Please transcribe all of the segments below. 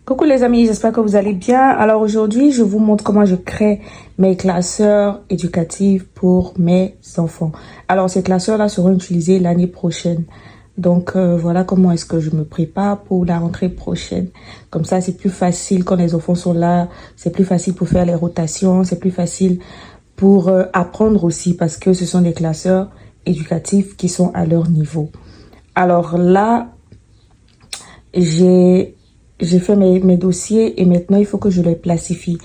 Coucou les amis, j'espère que vous allez bien. Alors aujourd'hui, je vous montre comment je crée mes classeurs éducatifs pour mes enfants. Alors ces classeurs-là seront utilisés l'année prochaine. Donc voilà comment est-ce que je me prépare pour la rentrée prochaine. Comme ça, c'est plus facile quand les enfants sont là. C'est plus facile pour faire les rotations. C'est plus facile pour apprendre aussi parce que ce sont des classeurs éducatifs qui sont à leur niveau. Alors là, j'ai fait mes dossiers et maintenant il faut que je les classifie.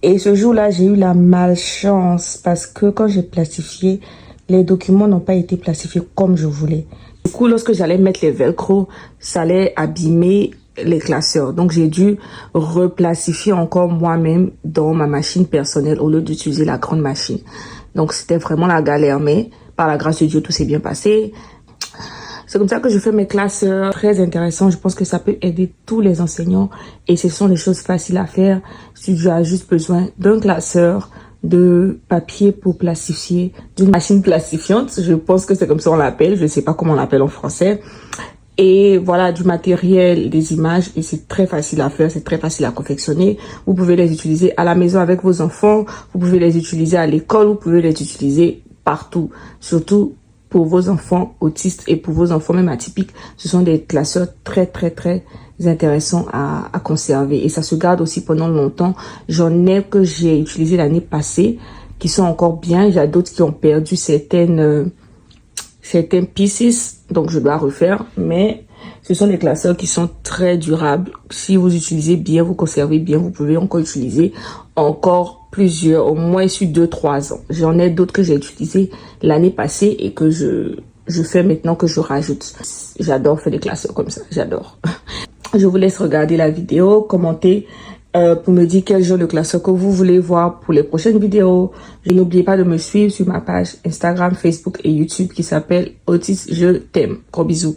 Et ce jour-là, j'ai eu la malchance parce que quand j'ai plastifié, les documents n'ont pas été plastifiés comme je voulais. Du coup, lorsque j'allais mettre les velcro, ça allait abîmer les classeurs. Donc, j'ai dû replastifier encore moi-même dans ma machine personnelle au lieu d'utiliser la grande machine. Donc, c'était vraiment la galère, mais par la grâce de Dieu, tout s'est bien passé. C'est comme ça que je fais mes classeurs. Très intéressant. Je pense que ça peut aider tous les enseignants et ce sont des choses faciles à faire. Si tu as juste besoin d'un classeur, de papier pour plastifier, d'une machine plastifiante. Je pense que c'est comme ça on l'appelle. Je ne sais pas comment on l'appelle en français. Et voilà, du matériel, des images, et c'est très facile à faire, c'est très facile à confectionner. Vous pouvez les utiliser à la maison avec vos enfants, vous pouvez les utiliser à l'école, vous pouvez les utiliser partout, surtout pour vos enfants autistes et pour vos enfants même atypiques. Ce sont des classeurs très intéressants à conserver et ça se garde aussi pendant longtemps. J'en ai que j'ai utilisé l'année passée qui sont encore bien, il y a d'autres qui ont perdu certaines pieces, donc je dois refaire, mais ce sont des classeurs qui sont très durables. Si vous utilisez bien, vous conservez bien, vous pouvez encore utiliser encore plusieurs, au moins sur 2-3 ans. J'en ai d'autres que j'ai utilisés l'année passée et que je fais maintenant que je rajoute. J'adore faire des classeurs comme ça, j'adore. Je vous laisse regarder la vidéo, commenter pour me dire quel genre de classeur que vous voulez voir pour les prochaines vidéos. Et n'oubliez pas de me suivre sur ma page Instagram, Facebook et YouTube qui s'appelle Otis Je t'aime. Gros bisous.